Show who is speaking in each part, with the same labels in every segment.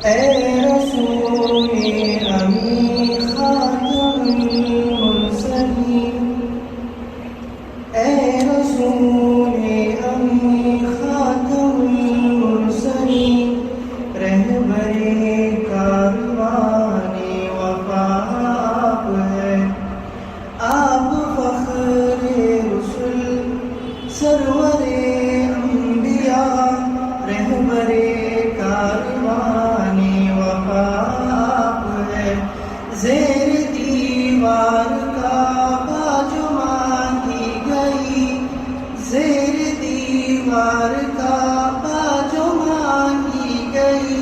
Speaker 1: اے رسول امی خاتم المرسلین، اے رسول امی خاتم المرسلین، رہبر کاروان وفا آپ ہے، آپ فخر رسل سرور انبیاء، رہبر کاروان وفا آپ ہے، زیر دیوار کعبہ جو مانگی گئی، زیر دیوار کعبہ جو مانگی گئی،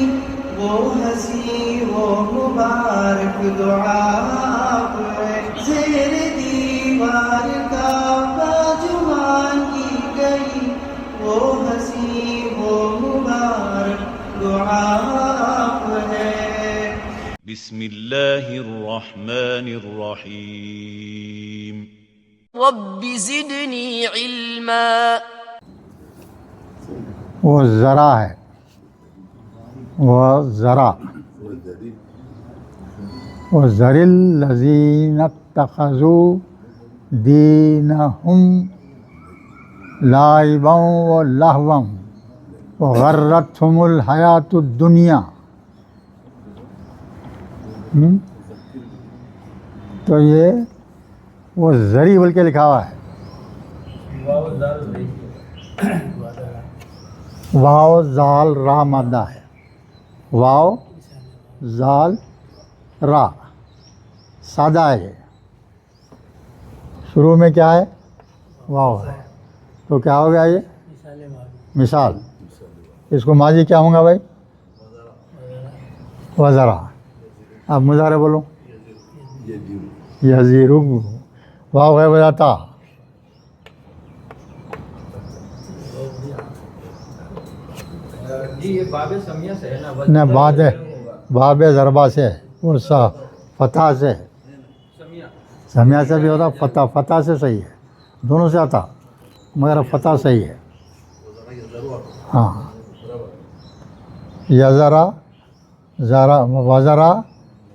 Speaker 1: وہ ہنسی وہ مبارک دعا آپ ہے، زیر دیوار کعبہ جو مانگی گئی، وہ ہنسی وہ مبارک دعا آپ ہے۔
Speaker 2: بسم اللہ الرحمن الرحیم۔
Speaker 3: رب زدنی علما۔
Speaker 4: وہ ذرا ہے، وہ ذرا، وہ ذر الذین اتخذوا دینہم لعبا و لہوا وغرتہم الحیاۃ الدنیا۔ تو یہ وہ ذری بول کے لکھا ہوا ہے، واو زال را مادہ ہے، واو زال را سادہ ہے، یہ شروع میں کیا ہے؟ واو ہے، تو کیا ہو گیا یہ؟ مثال۔ اس کو ماضی کیا ہوں گا بھائی؟ وزرا۔ اب مضارع بولو، یزیرو، واو ہے بجاتا، نہ بعد باب ضربہ سے، وہ فتح سے، سمیہ سے بھی ہوتا، فتح سے صحیح ہے، دونوں سے آتا مگر فتح صحیح ہے۔ ہاں، یزرا ذرا وزرا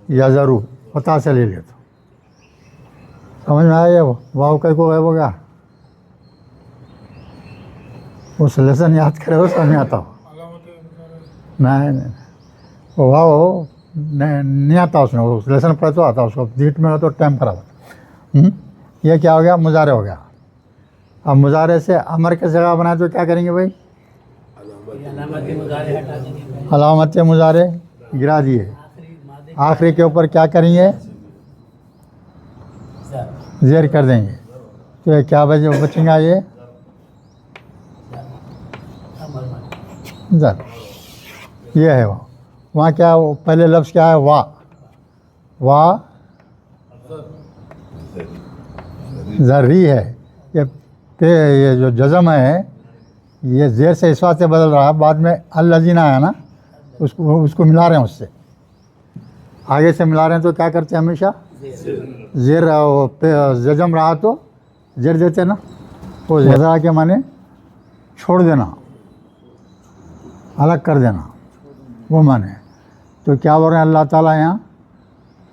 Speaker 4: یزرو فتح سے لے لیتا، سمجھ میں آیا؟ واو کئی کو غائب ہو گیا، اس لیسن یاد کرے ہو سمجھ آتا ہو؟ نہیں، وہ واو نہیں آتا اس میں، وہ لیسن پڑھے تو آتا اس کو، ڈیٹ میں ہو تو ٹائم خراب ہوتا۔ یہ کیا ہو گیا؟ مضارع ہو گیا۔ اب مضارع سے امر کی جگہ بنائے تو کیا کریں گے بھائی؟ علامت مضارع گرا دیے، آخری کے اوپر کیا کریں گے؟ زیر کر دیں گے، تو یہ کیا بچیں گا؟ یہ ذر، یہ ہے وہاں کیا پہلے لفظ کیا ہے؟ وا، وا ذری ہے، یہ جو جزم ہے یہ زیر سے اس بات سے بدل رہا ہے، بعد میں الذین آیا نا، اس کو ملا رہے ہیں، اس سے آگے سے ملا رہے ہیں، تو کیا کرتے ہیں ہمیشہ؟ زیر جزم رہا تو زیر دیتے نا، وہ زیادہ کے معنی چھوڑ دینا، الگ کر دینا، وہ معنی۔ تو کیا بول رہے ہیں اللہ تعالیٰ یہاں؟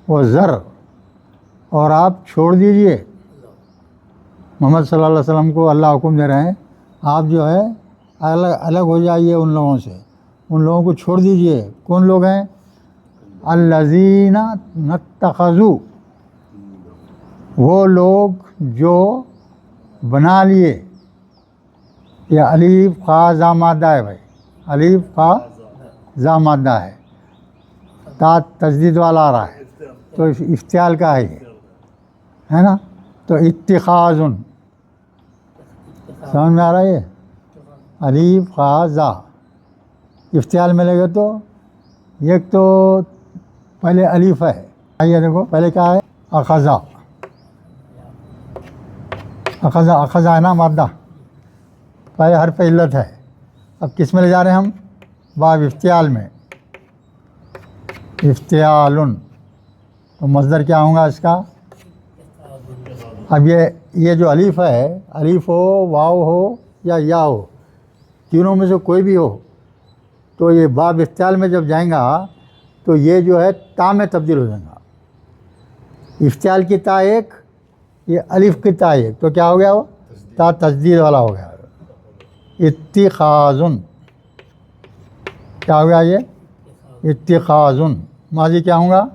Speaker 4: وہ ذر، اور آپ چھوڑ دیجئے، محمد صلی اللہ علیہ وسلم کو اللہ حکم دے رہے ہیں، آپ جو ہے الگ ہو جائیے ان لوگوں سے، ان لوگوں کو چھوڑ دیجئے۔ کون لوگ ہیں؟ الذین اتخذوا، وہ لوگ جو بنا لیے، یہ الف خا زا مادہ ہے بھائی، الف خا زا مادہ ہے، تا تجدید والا آ رہا ہے، تو افتعال کا ہے یہ، ہے نا؟ تو اتخاذن، سمجھ میں آ رہا ہے؟ یہ الف خا زا افتعال ملے گا تو ایک تو پہلے الف ہے، آئیے دیکھو پہلے کیا ہے؟ اخذا، اخذا، اخذا ہے نا مادہ، پہلے حرف علت ہے، اب کس میں لے جا رہے ہیں ہم؟ باب افتعال میں، افتعالن، تو مصدر کیا ہوگا اس کا؟ اب یہ جو الف ہے، الف ہو، واو ہو یا ہو، تینوں میں سے کوئی بھی ہو، تو یہ باب افتعال میں جب جائیں گا تو یہ جو ہے تا میں تبدیل ہو جائے گا. افتعال کی تا ایک، یہ الف کی تا ایک، تو کیا ہو گیا وہ تا تجدید والا ہو گیا. اتخاذن کیا ہو گیا یہ اتخاذن. ماضی کیا ہوگا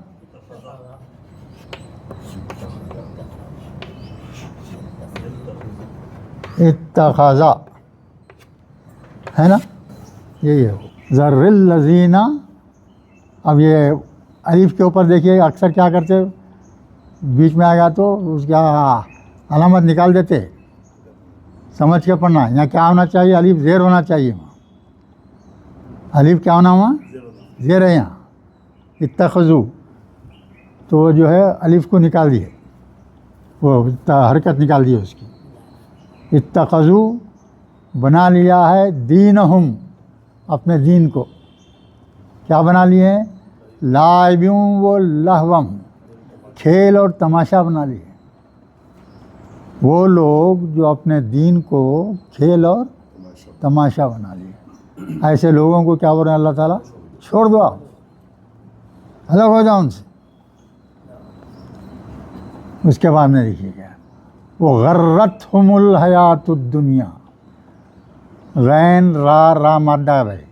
Speaker 4: اتخاذا ہے نا، یہی ہے. ذر الذین، اب یہ الف کے اوپر دیکھیے اکثر کیا کرتے بیچ میں آ گیا تو اس کا علامت نکال دیتے. سمجھ کے پڑھنا. یہاں کیا ہونا چاہیے؟ الف زیر ہونا چاہیے. الف کیا ہونا ہوا زیر ہے یہاں. اتخذو تو وہ جو ہے الف کو نکال دیے، وہ حرکت نکال دی اس کی. اتخذو بنا لیا ہے دینہم، اپنے دین کو کیا بنا لیے ہیں؟ لائبوں و لہوم، کھیل اور تماشا بنا لیے. وہ لوگ جو اپنے دین کو کھیل اور تماشا بنا لیے، ایسے لوگوں کو کیا بول رہے ہیں اللہ تعالیٰ؟ چھوڑ دو، آپ الگ ہو جاؤ ان سے. اس کے بعد میں دیکھیے کیا وہ غرتہم الحیات الدنیا. غین را مادہ ہے بھائی.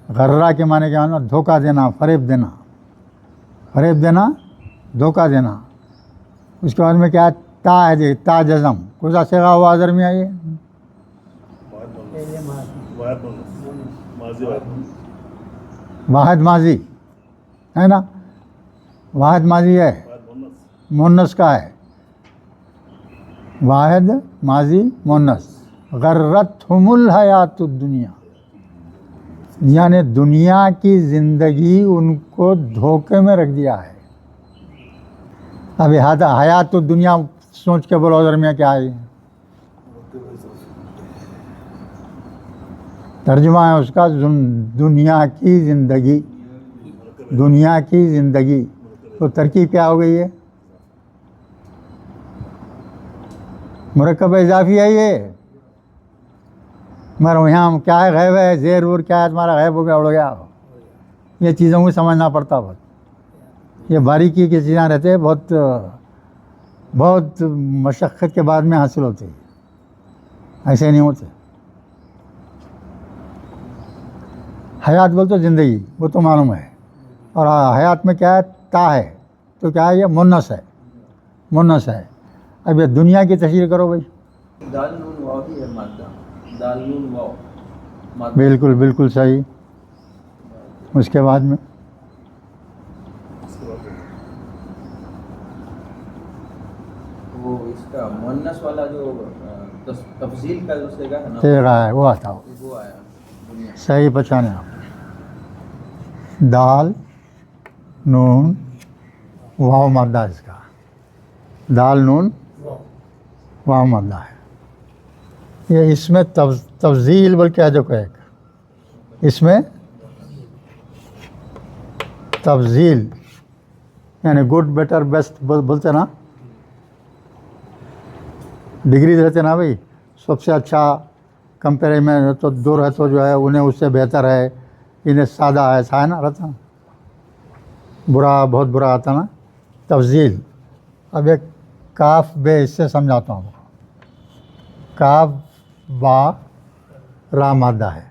Speaker 4: غرہ کے معنی کیا ہونا؟ دھوکہ دینا، فریب دینا. فریب دینا، دھوکہ دینا. اس کے بعد میں کیا تا ہے جی، تا جزم. کچھ صیغہ ہوا ادھر میں آئیے. واحد ماضی ہے نا، واحد ماضی ہے، مونس کا ہے. واحد ماضی مونس. غرتہم الحیات الدنیا، یعنی دنیا کی زندگی ان کو دھوکے میں رکھ دیا ہے. ابھی حیات الدنیا سوچ کے بولو ادھر میں کیا ہے؟ ترجمہ ہے اس کا دنیا کی زندگی. دنیا کی زندگی تو ترکیب کیا ہو گئی ہے؟ مرکب اضافی ہے یہ. مگر یہاں کیا ہے؟ غیب ہے، زیر ور کیا ہے تمہارا؟ غیب ہو گیا، اڑ گیا. یہ چیزوں کو سمجھنا پڑتا بہت. یہ باریکی کی چیزیں رہتے ہیں، بہت بہت مشقت کے بعد میں حاصل ہوتے ہیں، ایسے نہیں ہوتے. حیات بول تو زندگی، وہ تو معلوم ہے. اور حیات میں کیا ہے؟ تا ہے، تو کیا ہے؟ یہ مونس ہے، مونس ہے. اب یہ دنیا کی تشریح کرو بھائی.
Speaker 5: دال نون واو بھی ہے مادہ. دال نون واو مادہ.
Speaker 4: بالکل بالکل صحیح. اس کے بعد میں
Speaker 5: وہ اس کا مؤنث والا جو تفضیل کا جو صیغہ ہے نا،
Speaker 4: تیرا ہے وہ آتا ہو.
Speaker 5: وہ آیا دنیا.
Speaker 4: صحیح پہچانے آپ. دال نون واو مادہ اس کا. دال نون واو مادہ ہے. یہ اس میں تفضیل بول کے جو ایک اس میں تفضیل یعنی گڈ بیٹر بیسٹ بولتے نا، ڈگری رہتے نا بھائی. سب سے اچھا کمپیئر میں تو دو ہے تو جو ہے انہیں اس سے بہتر ہے، انہیں سادہ ہے، ایسا ہے نا رہتا. برا بہت برا آتا نا. تفضیل. اب ایک کاف بے اس سے سمجھاتا ہوں. کاف با را مادہ ہے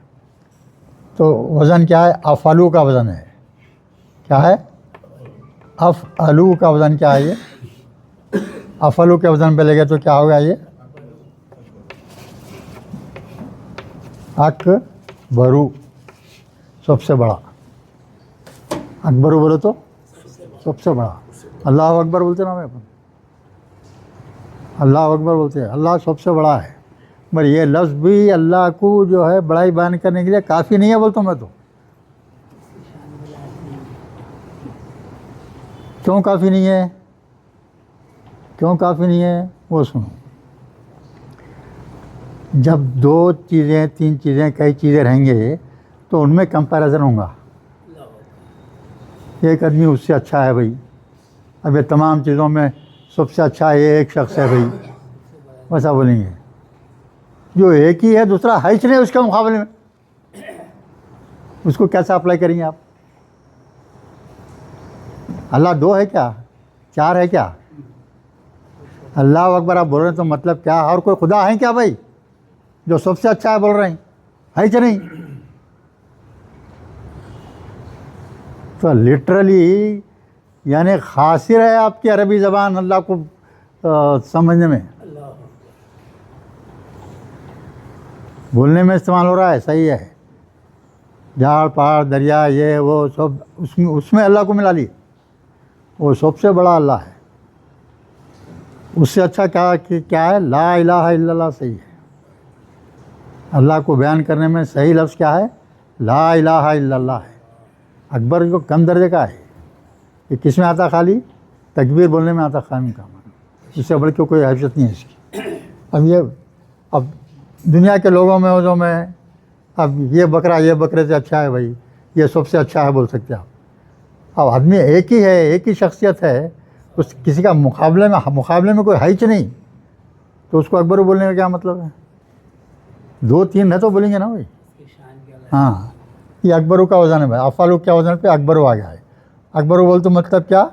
Speaker 4: تو وزن کیا ہے؟ افعلو کا وزن ہے. کیا ہے؟ افعلو کا وزن کیا ہے؟ یہ افعلو کے وزن پہ لے گئے تو کیا ہوگا؟ یہ اکبرو، سب سے بڑا. اکبرو بولو تو سب سے بڑا. اللہ اکبر بولتے نا اپن، اللہ اکبر بولتے ہیں. اللہ سب سے بڑا ہے. مگر یہ لفظ بھی اللہ کو جو ہے بڑائی بیان کرنے کے لیے کافی نہیں ہے بولتا ہوں میں تو. کیوں کافی نہیں ہے؟ کیوں کافی نہیں ہے وہ سنو. جب دو چیزیں تین چیزیں کئی چیزیں رہیں گے تو ان میں کمپیریزن ہوگا. ایک آدمی اس سے اچھا ہے بھائی، اب یہ تمام چیزوں میں سب سے اچھا یہ ایک شخص ہے بھائی، ویسا بولیں گے. جو ایک ہی ہے دوسرا ہے ہی نہیں اس کے مقابلے میں، اس کو کیسا اپلائی کریں گے آپ؟ اللہ دو ہے کیا؟ چار ہے کیا؟ اللہ اکبر آپ بول رہے ہیں تو مطلب کیا؟ اور کوئی خدا ہے کیا بھائی جو سب سے اچھا ہے بول رہے ہیں؟ ہے کہ نہیں؟ تو لٹرلی یعنی خاسر ہے آپ کی عربی زبان اللہ کو سمجھنے میں، بولنے میں استعمال ہو رہا ہے، صحیح ہے. جھاڑ پہاڑ دریا یہ وہ سب اس میں اللہ کو ملا لی. وہ سب سے بڑا اللہ ہے. اس سے اچھا کیا ہے؟ لا الہ الا اللہ صحیح ہے. اللہ کو بیان کرنے میں صحیح لفظ کیا ہے؟ لا الہ الا اللہ ہے. اکبر جو کم درجے کا ہے، یہ کس میں آتا؟ خالی تکبیر بولنے میں آتا. خامی کا اس سے بڑھ کے کوئی حیثیت نہیں ہے اس کی. اب دنیا کے لوگوں میں جو میں اب یہ بکرے سے اچھا ہے بھائی، یہ سب سے اچھا ہے بول سکتے آپ. اب آدمی ایک ہی ہے، ایک ہی شخصیت ہے، اس کسی کا مقابلے میں کوئی ہے ہی نہیں، تو اس کو اکبر بولنے کا کیا مطلب ہے؟ دو تین ہے تو بولیں گے نا بھائی. ہاں یہ اکبرو کا وزن ہے بھائی. افعالو کیا وزن پہ اکبرو آ گیا ہے. اکبرو بول تو مطلب کیا؟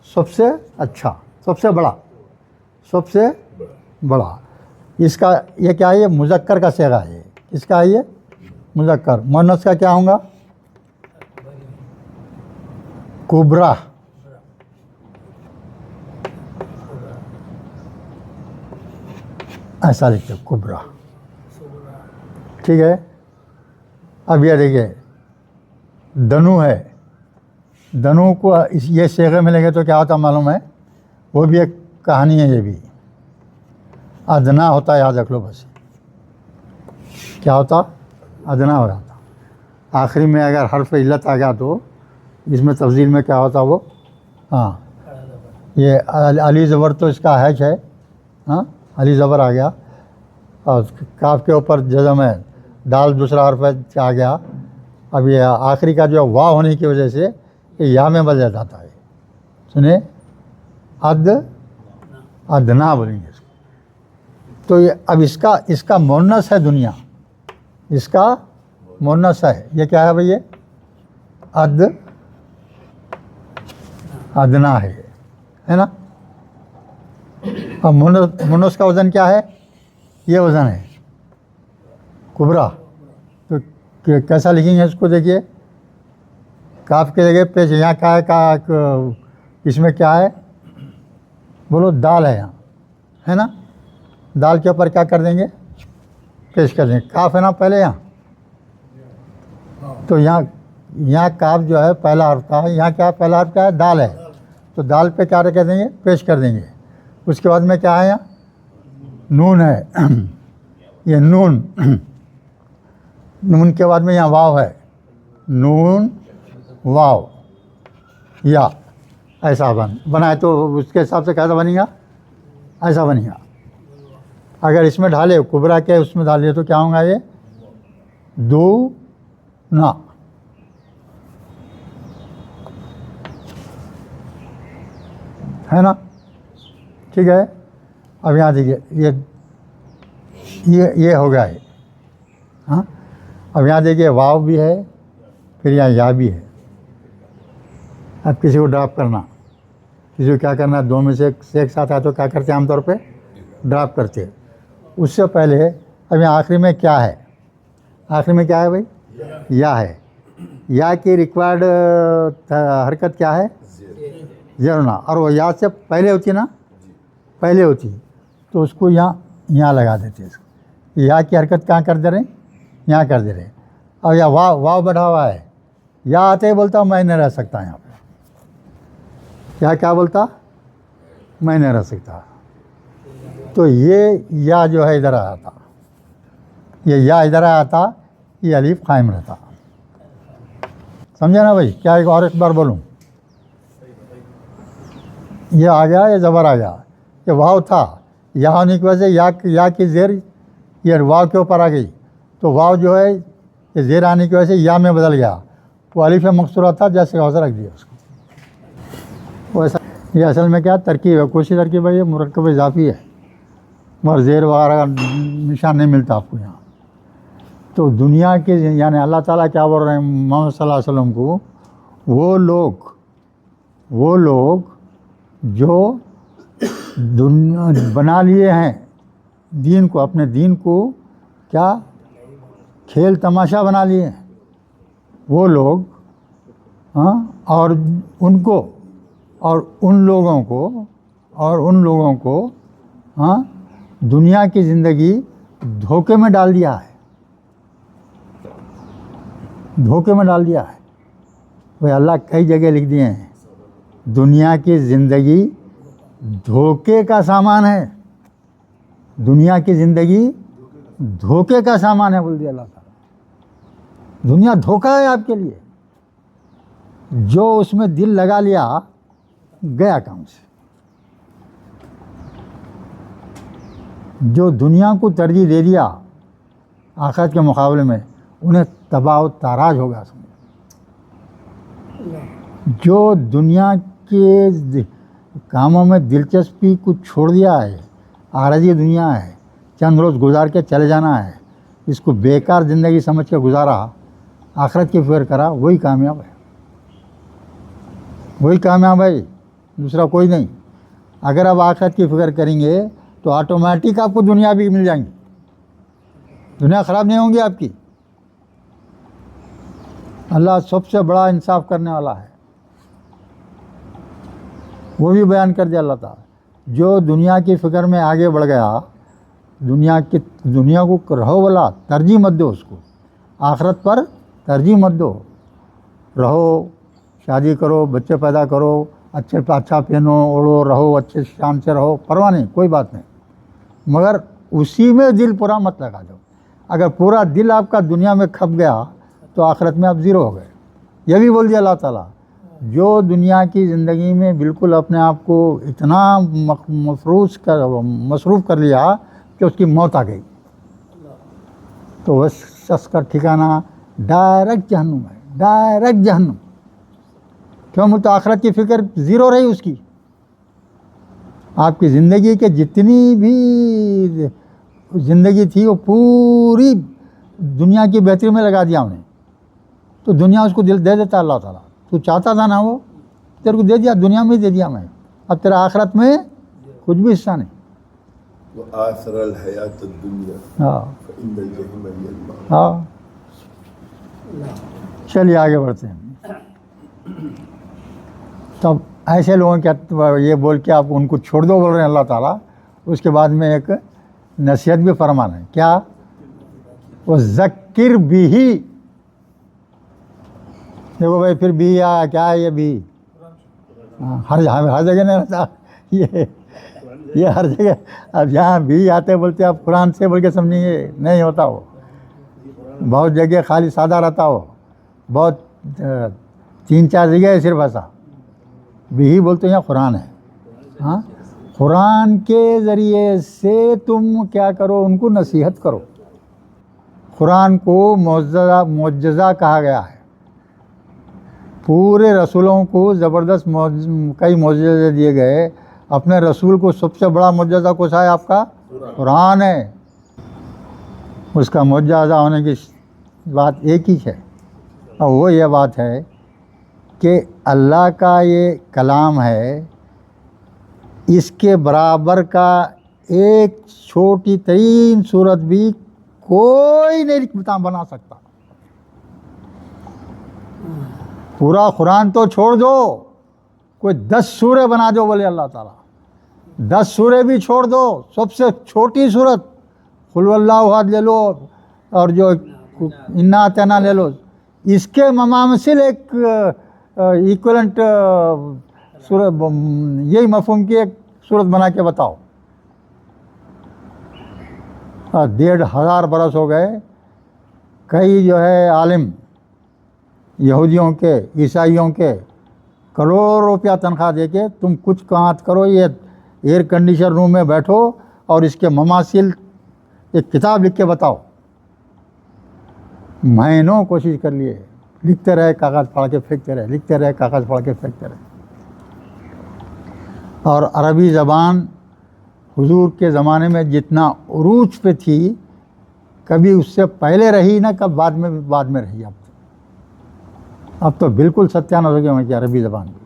Speaker 4: سب سے اچھا، سب سے بڑا، سب سے بڑا. اس کا یہ کیا ہے؟ یہ مذکر کا صیغہ ہے. اس کا ہے یہ مذکر. مؤنث کا کیا ہوں گا؟ کبرا. ایسا لکھتے کبرا. ٹھیک ہے. اب یہ دیکھیے دنو ہے. دنو کو یہ صیغے میں لے گے تو کیا ہوتا معلوم ہے؟ وہ بھی ایک کہانی ہے. یہ بھی ادنا ہوتا ہے، یاد رکھ لو بس. کیا ہوتا؟ ادنا ہو جاتا. آخری میں اگر حرف علت آ گیا تو اس میں تفضیل میں کیا ہوتا وہ؟ ہاں یہ علی زبر تو اس کا حیچ ہے. ہاں علی زبر آ گیا اور کاف کے اوپر جزم ہے، دال دوسرا حرف آ گیا. اب یہ آخری کا جو واو ہونے کی وجہ سے یہ یا میں بدل جاتا ہے. سنیں ادنا بولیں گے اس کو. تو یہ اب اس کا مؤنث ہے دنیا، اس کا مؤنث ہے. یہ کیا ہے بھئی؟ یہ ادنا ہے نا. اور مؤنث کا وزن کیا ہے؟ یہ وزن ہے کبرا. تو کیسا لکھیں گے اس کو؟ دیکھیے کاف کے جگہ پیش. یہاں کیا ہے؟ اس میں کیا ہے بولو؟ دال ہے یہاں، ہے نا. دال کے اوپر کیا کر دیں گے؟ پیش کر دیں گے. کاف ہے نا پہلے یہاں، تو یہاں کاف جو ہے پہلا حرف تھا. یہاں کیا ہے؟ پہلا حرف کیا ہے؟ دال ہے. تو دال پہ کیا کر دیں گے؟ پیش کر دیں گے. اس کے بعد میں کیا ہے؟ یہاں نون ہے. یہ نون کے بعد میں یہاں واو ہے. نون واو یا ایسا بنائے تو اس کے حساب سے کیسا بنے گا؟ ایسا بنے گا. اگر اس میں ڈھالے کبرا کے اس میں ڈالے تو کیا ہوں گا؟ یہ دو نا. ہے نا. ٹھیک ہے. اب یہاں دیکھیے یہ ہو گیا ہے. ہاں اب یہاں دیکھیے واو بھی ہے، پھر یہاں یا بھی ہے. اب کسی کو ڈراپ کرنا، کسی کو کیا کرنا؟ دو میں سے ایک ساتھ آئے تو کیا کرتے ہیں عام طور پہ؟ ڈراپ کرتے. اس سے پہلے اب یہاں آخری میں کیا ہے؟ آخری میں کیا ہے بھائی؟ یا ہے. یا کی ریکوائرڈ حرکت کیا ہے؟ زیر ہونا. اور وہ یا سے پہلے ہوتی نا، پہلے ہوتی تو اس کو یہاں لگا دیتے. اس کو یا کی حرکت کہاں کر دے رہے ہیں؟ یہاں کر دے رہے ہیں. اور یا واو بڑھا ہوا ہے. یا آتے ہی بولتا میں نہیں رہ سکتا یہاں پہ. کیا بولتا؟ میں نہیں رہ سکتا. تو یہ یا جو ہے ادھر آیا تھا، یہ یا ادھر آیا تھا، یہ الف قائم رہتا. سمجھا نا بھائی؟ کیا ایک بار بولوں؟ یہ آ گیا، یہ زبر آ گیا. یہ واو تھا، یا ہونے کی وجہ سے یا کی زیر یہ واو کے اوپر آ گئی. تو واو جو ہے یہ زیر آنے کی وجہ سے یا میں بدل گیا. وہ الف مقصورہ تھا، جیسے ویسا رکھ دیا اس کو. ویسا یہ اصل میں کیا ترکیب ہے؟ کوشش ترکیب ہے. یہ مرکب اضافی ہے، مگر زیر وغیرہ کا نشان نہیں ملتا آپ کو یہاں. تو دنیا کے یعنی اللہ تعالیٰ کیا بول رہے ہیں محمد صلی اللہ علیہ وسلم کو؟ وہ لوگ وہ لوگ جو بنا لیے ہیں دین کو، اپنے دین کو کیا کھیل تماشا بنا لیے ہیں وہ لوگ، ہاں، اور ان کو اور ان لوگوں کو ہاں دنیا کی زندگی دھوکے میں ڈال دیا ہے، دھوکے میں ڈال دیا ہے۔ وہ اللہ کئی جگہ لکھ دیے ہیں دنیا کی زندگی دھوکے کا سامان ہے، دنیا کی زندگی دھوکے کا سامان ہے، بول دیا اللہ تعالیٰ۔ دنیا دھوکہ ہے آپ کے لیے، جو اس میں دل لگا لیا گیا کام سے۔ جو دنیا کو ترجیح دے دیا آخرت کے مقابلے میں، انہیں تباہ و تاراج ہوگا۔ جو دنیا کے کاموں میں دلچسپی کو چھوڑ دیا ہے، عارضی دنیا ہے، چند روز گزار کے چلے جانا ہے، اس کو بیکار زندگی سمجھ کے گزارا، آخرت کی فکر کرا، وہی کامیاب ہے، وہی کامیاب ہے، دوسرا کوئی نہیں۔ اگر آپ آخرت کی فکر کریں گے تو آٹومیٹک آپ کو دنیا بھی مل جائیں گی، دنیا خراب نہیں ہوں گی آپ کی۔ اللہ سب سے بڑا انصاف کرنے والا ہے، وہ بھی بیان کر دیا اللہ تعالیٰ۔ جو دنیا کی فکر میں آگے بڑھ گیا، دنیا کو رہو والا ترجیح مت دو، اس کو آخرت پر ترجیح مت دو۔ رہو، شادی کرو، بچے پیدا کرو، اچھا پہنو اوڑو، رہو اچھے شان سے رہو، پرواہ نہیں، کوئی بات نہیں، مگر اسی میں دل پورا مت لگا دو۔ اگر پورا دل آپ کا دنیا میں کھپ گیا تو آخرت میں آپ زیرو ہو گئے۔ یہ بھی بول دیا اللہ تعالیٰ، جو دنیا کی زندگی میں بالکل اپنے آپ کو اتنا مصروف کر لیا کہ اس کی موت آ گئی، تو وہ شخص کا ٹھکانہ ڈائریکٹ جہنم ہے، ڈائریکٹ جہنم۔ کیوں؟ تو آخرت کی فکر زیرو رہی اس کی۔ آپ کی زندگی کے جتنی بھی زندگی تھی وہ پوری دنیا کی بہتری میں لگا دیا انہیں، تو دنیا اس کو دل دے دیتا اللہ تعالیٰ۔ تو چاہتا تھا نا، وہ تیرے کو دے دیا، دنیا میں دے دیا میں، اب تیرا آخرت میں کچھ بھی حصہ نہیں۔
Speaker 6: وآثر الحیات الدنیا
Speaker 4: ہاں
Speaker 6: فإن الجحیم هی المأوی۔
Speaker 4: ہاں، چلیے آگے بڑھتے ہیں۔ تب ایسے لوگوں کے یہ بول کے آپ ان کو چھوڑ دو بول رہے ہیں اللہ تعالیٰ، اس کے بعد میں ایک نصیحت بھی فرما رہے ہیں، کیا؟ وہ ذکر بھی ہی، دیکھو بھائی پھر بھی کیا ہے یہ بھی، ہر جگہ نہیں رہتا یہ ہر جگہ۔ اب جہاں بھی آتے بولتے آپ قرآن سے بول کے سمجھیں گے، نہیں ہوتا وہ، بہت جگہ خالی سادہ رہتا ہو، بہت 3-4 جگہ ہے صرف ایسا بھی ہی بولتے ہیں قرآن ہے۔ ہاں، قرآن کے ذریعے سے تم کیا کرو، ان کو نصیحت کرو۔ قرآن کو معجزہ کہا گیا ہے، پورے رسولوں کو زبردست کئی معجزے دیے گئے، اپنے رسول کو سب سے بڑا معجزہ کون سا ہے؟ آپ کا قرآن ہے۔ اس کا معجزہ ہونے کی بات ایک ہی ہے، اور وہ یہ بات ہے کہ اللہ کا یہ کلام ہے، اس کے برابر کا ایک چھوٹی ترین صورت بھی کوئی نہیں بنا سکتا۔ پورا قرآن تو چھوڑ دو، کوئی 10 سورے بنا دو بولے اللہ تعالیٰ، 10 سورے بھی چھوڑ دو، سب سے چھوٹی صورت قل اللہ احد لے لو، اور جو انا اعطینہ لے لو، اس کے مماثل ایک ایکولنٹ صورت، یہی مفہوم کی ایک صورت بنا کے بتاؤ۔ 1500 برس ہو گئے، کئی جو ہے عالم یہودیوں کے، عیسائیوں کے کروڑ روپیہ تنخواہ دے کے تم کچھ کامات کرو، یہ ایئر کنڈیشن روم میں بیٹھو اور اس کے مماثل ایک کتاب لکھ کے بتاؤ۔ مہینوں کوشش کر لیے، لکھتے رہے، کاغذ پھاڑ کے پھینکتے رہے، لکھتے رہے، کاغذ پھاڑ کے پھینکتے رہے۔ اور عربی زبان حضور کے زمانے میں جتنا عروج پہ تھی، کبھی اس سے پہلے رہی نہ کب بعد میں رہی۔ اب تو بالکل ستیاناش ہو گیا کہ عربی زبان کی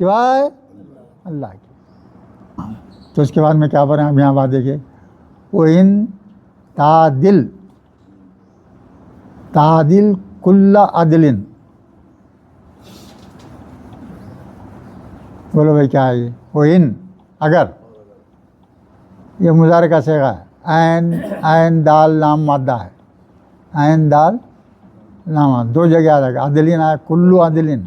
Speaker 4: سوائے اللہ کے. تو اس کے بعد میں کیا پڑھ رہے ہیں اب یہاں بات دیکھیے. وہ ان تعدل کل عدل. بولو بھائی کیا ہے یہ؟ وہ ان اگر، یہ مضارع کا صیغہ ہے. عین دال لام مادہ ہے. عین دال لام دو جگہ آ جائے گا. عدلین آیا کلو عدلین.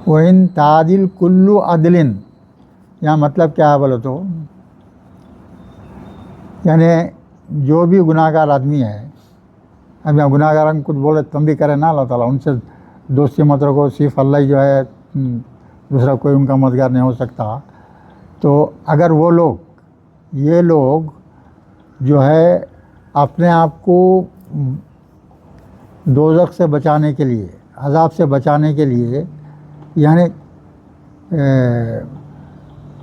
Speaker 4: وہ ان تعدل کلو عدلین، یہاں مطلب کیا ہے بولو تو، یعنی جو بھی گناہ گار آدمی ہے، اب یہاں گناہ گاروں کو کچھ بولے تم بھی کرے نا اللہ تعالیٰ، ان سے دوستی مت رکھو، صرف اللہ ہی جو ہے، دوسرا کوئی ان کا مددگار نہیں ہو سکتا. تو اگر وہ لوگ، یہ لوگ جو ہے اپنے آپ کو دوزخ سے بچانے کے لیے، عذاب سے بچانے کے لیے، یعنی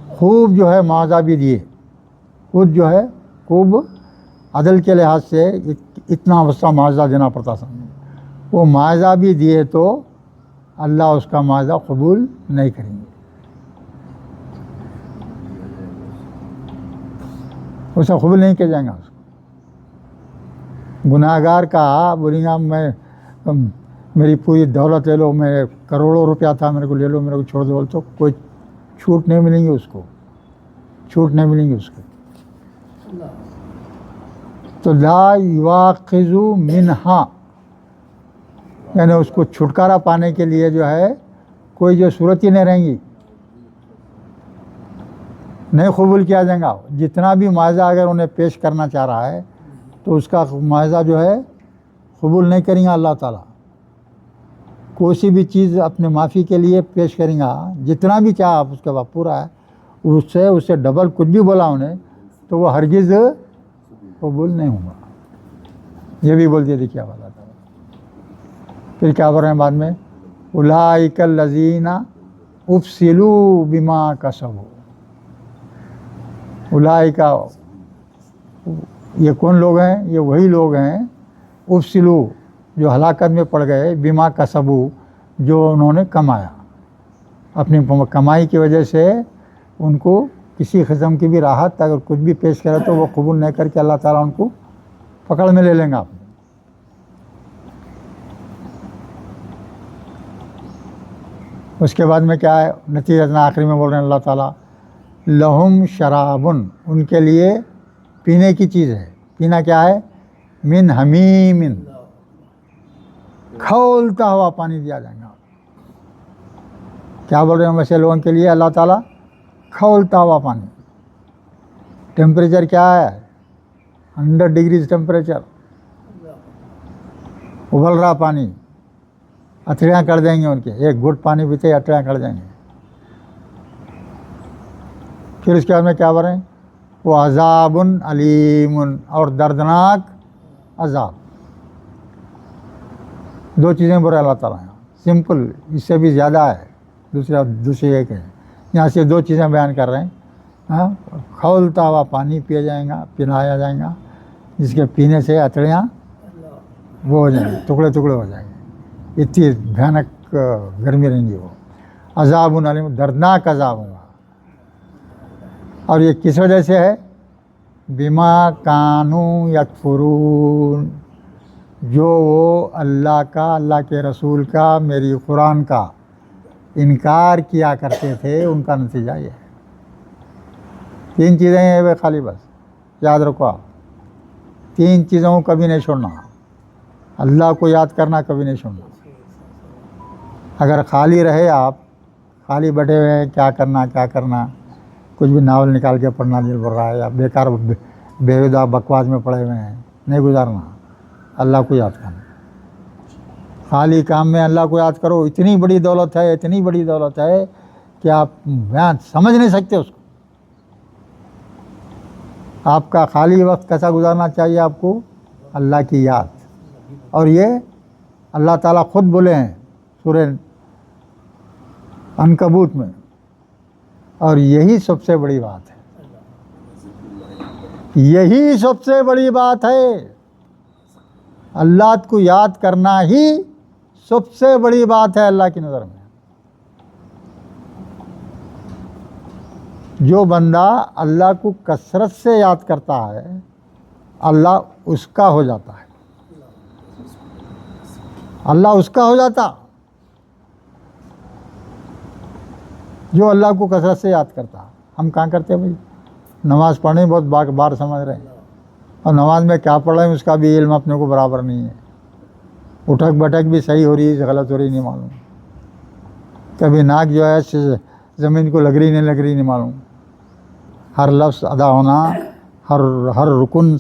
Speaker 4: خوب جو ہے معاوضہ بھی دیے، خود جو ہے خوب عدل کے لحاظ سے اتنا وسیع معاوضہ دینا پڑتا تھا، وہ معاوضہ بھی دیے تو اللہ اس کا معاوضہ قبول نہیں کریں گے. اسے قبول نہیں کیا جائیں گا. اس کو گناہ گار کا بولیں گا میں میری پوری دولت لے لو، میں کروڑوں روپیہ تھا میرے کو لے لو، میرے کو چھوڑ دو، تو کوئی چھوٹ نہیں ملیں گی اس کو، چھوٹ نہیں ملیں گی اس کو. تو لا یواخذ منہا، یعنی اس کو چھٹکارا پانے کے لیے جو ہے کوئی جو صورت ہی نہیں رہیں گی، نہیں قبول کیا جائے گا. جتنا بھی معاوضہ اگر انہیں پیش کرنا چاہ رہا ہے تو اس کا معاوضہ جو ہے قبول نہیں کریں گا اللہ تعالیٰ. کوئی سی بھی چیز اپنے معافی کے لیے پیش کریں گا، جتنا بھی چاہا آپ اس کے بعد پورا ہے، اس سے ڈبل کچھ بھی بولا انہیں تو وہ ہرگز قبول نہیں ہوگا. یہ بھی بول دیا دیکھیے اللہ تعالیٰ. پھر کیا بول رہے ہیں بعد میں، اولئک الذین ابسلوا بما کسبوا. اولئک، یہ کون لوگ ہیں؟ یہ وہی لوگ ہیں ابسلوا، جو ہلاکت میں پڑ گئے، بما کسبوا، جو انہوں نے کمایا. اپنی کمائی کی وجہ سے ان کو کسی قسم کی بھی راحت اگر کچھ بھی پیش کرے تو وہ قبول نہیں کر کے اللہ تعالیٰ ان کو پکڑ میں لے لیں گا. اس کے بعد میں کیا ہے نتیجہ آخری میں بول رہے ہیں اللہ تعالیٰ، لہم شرابن، ان کے لیے پینے کی چیز ہے. پینا کیا ہے؟ من حمیم، کھولتا ہوا پانی دیا جائے گا. کیا بول رہے ہیں ویسے لوگوں کے لیے اللہ تعالیٰ؟ کھولتا ہوا پانی. ٹیمپریچر کیا ہے؟ 100 ڈگریز ٹیمپریچر، ابل رہا پانی. اتڑیاں کر دیں گے ان کے، ایک گھٹ پانی پیتے اتڑیاں کر دیں گے. پھر اس کے بعد میں کیا بول رہے ہیں، وہ عذاب علیم، اور دردناک عذاب. دو چیزیں بول رہے ہیں اللہ تعالیٰ یہاں، سمپل، اس سے بھی زیادہ ہے. دوسری ایک ہے، یہاں سے دو چیزیں بیان کر رہے ہیں. کھولتا ہوا پانی پیا جائے گا، پلایا جائے گا، جس کے پینے سے اتڑیاں وہ ہو جائیں گے، ٹکڑے ٹکڑے ہو جائیں گے. اتنی بھیانک گرمی رہیں گی وہ. عذاب علیم، دردناک عذاب ہوگا. اور یہ کس وجہ سے ہے؟ بما کانوا یکفرون، جو وہ اللہ کا، اللہ کے رسول کا، میری قرآن کا انکار کیا کرتے تھے، ان کا نتیجہ یہ ہے. 3 چیزیں ہیں خالی، بس یاد رکھو آپ. 3 چیزوں کو کبھی نہیں چھوڑنا. اللہ کو یاد کرنا کبھی نہیں چھوڑنا. اگر خالی رہے آپ، خالی بیٹھے ہوئے ہیں، کیا کرنا، کچھ بھی ناول نکال کے پڑھنا دل بڑھ رہا ہے، یا بیکار بےہودہ بکواس میں پڑے ہوئے ہیں، نہیں گزارنا. اللہ کو یاد کرنا. خالی کام میں اللہ کو یاد کرو. اتنی بڑی دولت ہے، اتنی بڑی دولت ہے کہ آپ بیان سمجھ نہیں سکتے اس کو. آپ کا خالی وقت کیسا گزارنا چاہیے آپ کو؟ اللہ کی یاد. اور یہ اللہ تعالیٰ خود بولے ہیں سورہ عنکبوت میں. اور یہی سب سے بڑی بات ہے، یہی سب سے بڑی بات ہے. اللہ کو یاد کرنا ہی سب سے بڑی بات ہے اللہ کی نظر میں. جو بندہ اللہ کو کثرت سے یاد کرتا ہے اللہ اس کا ہو جاتا ہے. اللہ اس کا ہو جاتا جو اللہ کو کثرت سے یاد کرتا. ہم کہاں کرتے ہیں بھائی؟ نماز پڑھنے بہت بار سمجھ رہے ہیں اور نماز میں کیا پڑھ رہے ہیں اس کا بھی علم اپنے کو برابر نہیں ہے. اٹھک بٹک بھی صحیح ہو رہی ہے غلط ہو رہی نہیں معلوم. کبھی ناک جو ہے زمین کو لگ رہی نہیں معلوم. ہر لفظ ادا ہونا، ہر رکن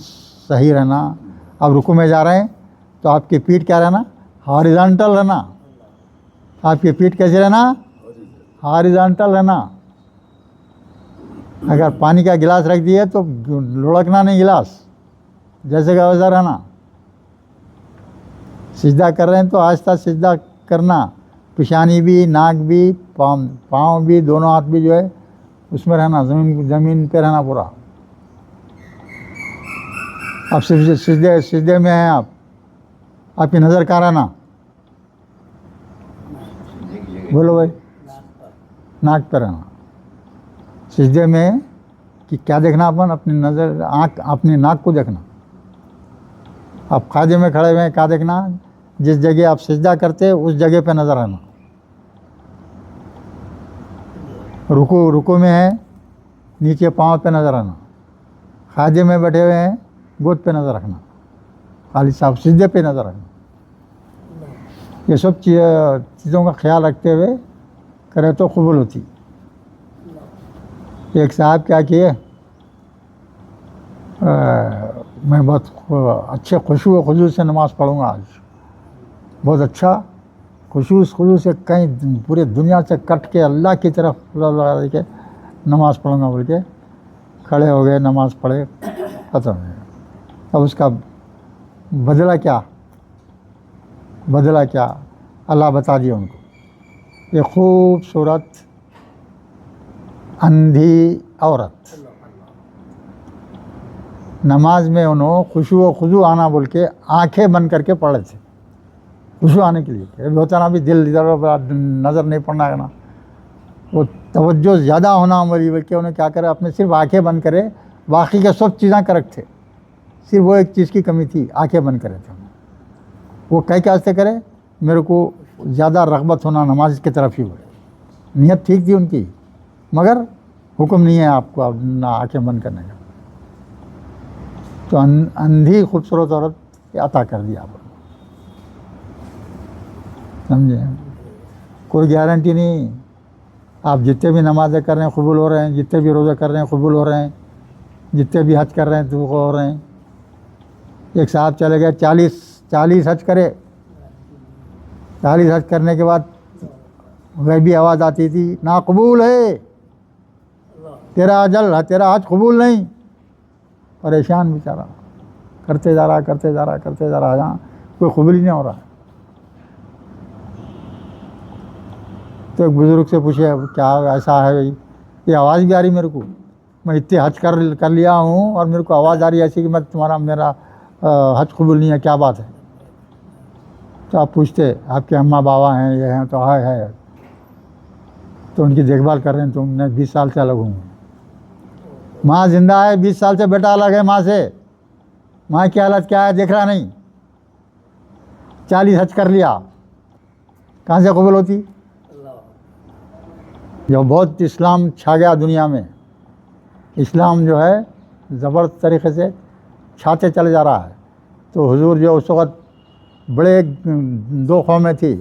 Speaker 4: صحیح رہنا. اب رکو میں جا رہے ہیں تو آپ کی پیٹھ کیا رہنا؟ ہاریزانٹل رہنا. آپ کی پیٹھ کیسے رہنا؟ ہاریزانٹل رہنا. اگر پانی کا گلاس رکھ دیے تو لڑکنا نہیں گلاس، جیسے کہ ویسا رہنا. سجدہ کر رہے ہیں تو آہستہ سجدہ کرنا. پیشانی بھی، ناک بھی، پاؤں بھی، دونوں ہاتھ بھی جو ہے اس میں رہنا، زمین پہ رہنا پورا. اب سجدے میں ہیں آپ کی نظر کہاں رہنا؟ بولو بھائی. ناک پہ رہنا. سجدے میں کہ کیا دیکھنا اپنی نظر آنکھ اپنی ناک کو دیکھنا. آپ قاعدے میں کھڑے ہوئے ہیں، کیا دیکھنا؟ جس جگہ آپ سجدہ کرتے اس جگہ پہ نظر رہنا. رکو میں ہے نیچے پاؤں پہ نظر رہنا. قاعدے میں بیٹھے ہوئے ہیں گود پہ نظر رکھنا. خالی صاحب سجدے پہ نظر رکھنا. یہ سب چیزوں کا خیال رکھتے ہوئے کرے تو قبول ہوتی. ایک صاحب کیا کیے، میں بہت اچھے خشوع و خضوع سے نماز پڑھوں گا آج، بہت اچھا خشوع سے کہیں پورے دنیا سے کٹ کے اللہ کی طرف لگا دے کے نماز پڑھوں گا بول کے کھڑے ہو گئے، نماز پڑھے، ختم ہو گیا. اب اس کا بدلہ کیا اللہ بتا دیا ان کو. یہ خوبصورت اندھی عورت نماز میں انہوں خشوع و خضوع آنا بول کے آنکھیں بند کر کے پڑھے تھے، خشوع آنے کے لیے. ہوتا نا بھی دل ادھر نظر نہیں پڑنا ہے نا، وہ توجہ زیادہ ہونا ہماری بول کے انہیں کیا کرے، اپنے صرف آنکھیں بند کرے. باقی کے سب چیزیں کریکٹ تھے، صرف وہ ایک چیز کی کمی تھی، آنکھیں بند کرے تھے. وہ کیا واسطے کرے؟ میرے کو زیادہ رغبت ہونا نماز کی طرف ہی ہو. نیت ٹھیک تھی ان کی مگر حکم نہیں ہے آپ کو آنکھیں بند کرنے کا. تو اندھی خوبصورت عورت عطا کر دیا آپ نے، سمجھے؟ کوئی گارنٹی نہیں. آپ جتنے بھی نمازیں کر رہے ہیں قبول ہو رہے ہیں، جتنے بھی روزے کر رہے ہیں قبول ہو رہے ہیں، جتنے بھی حج کر رہے ہیں تو ہو رہے ہیں. ایک صاحب چلے گئے 40 حج کرے. 40 حج کرنے کے بعد غیبی آواز آتی تھی، ناقبول ہے تیرا حج قبول نہیں. پریشان بیچارہ، کرتے جا رہا جہاں کوئی قبول ہی نہیں ہو رہا. تو ایک بزرگ سے پوچھے کیا ایسا ہے بھائی، یہ آواز بھی آ رہی میرے کو، میں اتنے حج کر لیا ہوں اور میرے کو آواز آ رہی ہے ایسی کہ میرا حج قبول نہیں ہے، کیا بات ہے؟ تو آپ پوچھتے آپ کے اماں بابا ہیں، یہ ہیں تو ہے تو ان کی دیکھ بھال کر رہے ہیں. تو میں 20 سال سے الگ ہوں. ماں زندہ ہے 20 سال سے، بیٹا الگ ہے ماں سے. ماں کی حالت کیا ہے دیکھ رہا نہیں. 40 حج کر لیا، کہاں سے قبول ہوتی؟ جو بہت اسلام چھا گیا دنیا میں، اسلام جو ہے زبردست طریقے سے چھاتے چلے جا رہا ہے. تو حضور جو اس وقت بڑے 2 قومیں تھی،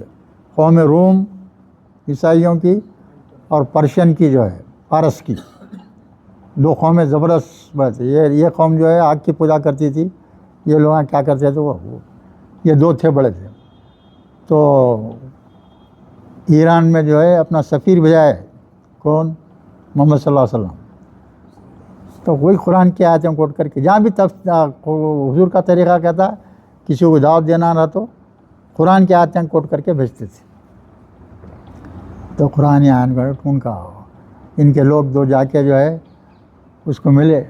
Speaker 4: قوم روم عیسائیوں کی اور پرشین کی جو ہے فارس کی، 2 قومیں زبردست بڑے تھے. یہ قوم جو ہے آگ کی پوجا کرتی تھی، یہ لوگ کیا کرتے تھے یہ 2 تھے بڑے تھے. تو ایران میں جو ہے اپنا سفیر بھیجا ہے، کون؟ محمد صلی اللہ علیہ وسلم. تو وہی قرآن کی آیتیں کوٹ کر کے، جہاں بھی حضور کا طریقہ کہتا ہے کسی کو دعوت دینا رہا تو قرآن کی آیتیں کوٹ کر کے بھیجتے تھے. تو قرآن ان کا ان کے لوگ 2 جا کے جو ہے اس کو ملے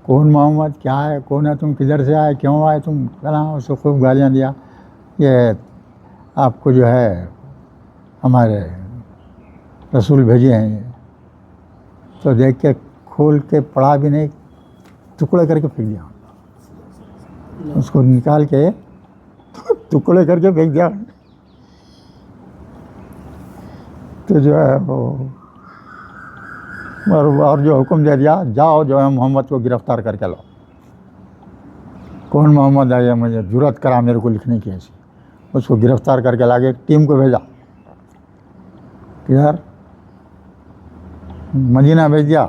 Speaker 4: کون محمد کیا ہے, کون ہے, تم کدھر سے آئے, کیوں آئے تم, فلاں, اس کو خوب گالیاں دیا. یہ آپ کو جو ہے ہمارے رسول بھیجے ہیں. یہ تو دیکھ کے کھول کے پڑھا بھی نہیں, ٹکڑے کر کے پھینک دیا, اس کو نکال کے ٹکڑے کر کے پھینک دیا. تو جو ہے وہ اور جو حکم دے دیا, جاؤ جو ہے محمد کو گرفتار کر کے لاؤ. کون محمد ہے, یہ مجھے جرأت کرا میرے کو لکھنے کی ایسی. اس کو گرفتار کر کے لا کے ایک ٹیم کو بھیجا, کدھر مدینہ بھیج دیا,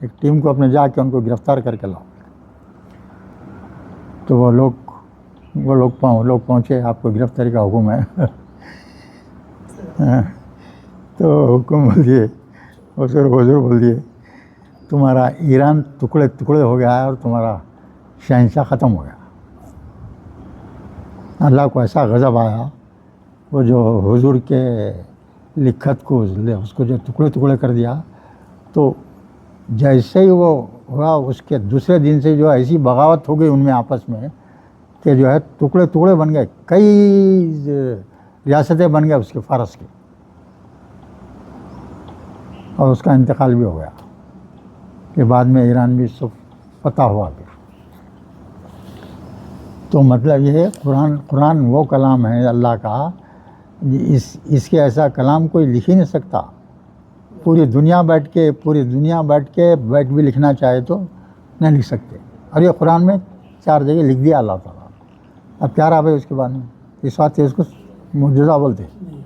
Speaker 4: ایک ٹیم کو اپنے جا کے ان کو گرفتار کر کے لاؤ. تو وہ لوگ پہنچے, آپ کو گرفتاری کا حکم ہے. تو حکم بول دیے, حضور بول دیے, تمہارا ایران ٹکڑے ٹکڑے ہو گیا ہے اور تمہارا شہنشاہ ختم ہو گیا. اللہ کو ایسا غضب آیا, وہ جو حضور کے لکھت کو اس کو جو ٹکڑے ٹکڑے کر دیا, تو جیسے ہی وہ ہوا اس کے دوسرے دن سے جو ایسی بغاوت ہو گئی ان میں آپس میں کہ جو ہے ٹکڑے ٹکڑے بن گئے. کئی ریاستیں بن گئے اس کے فارس کی, اور اس کا انتقال بھی ہو گیا. کہ بعد میں ایران بھی سب فتح ہوا. پھر تو مطلب یہ ہے قرآن وہ کلام ہے اللہ کا, اس کے ایسا کلام کوئی لکھ ہی نہیں سکتا. پوری دنیا بیٹھ بھی لکھنا چاہے تو نہیں لکھ سکتے. اور یہ قرآن میں 4 جگہ لکھ دیا اللہ تعالیٰ. اب کیا رہا بھائی اس کے بعد میں, اس بات سے اس کو معجزہ بولتے ہیں.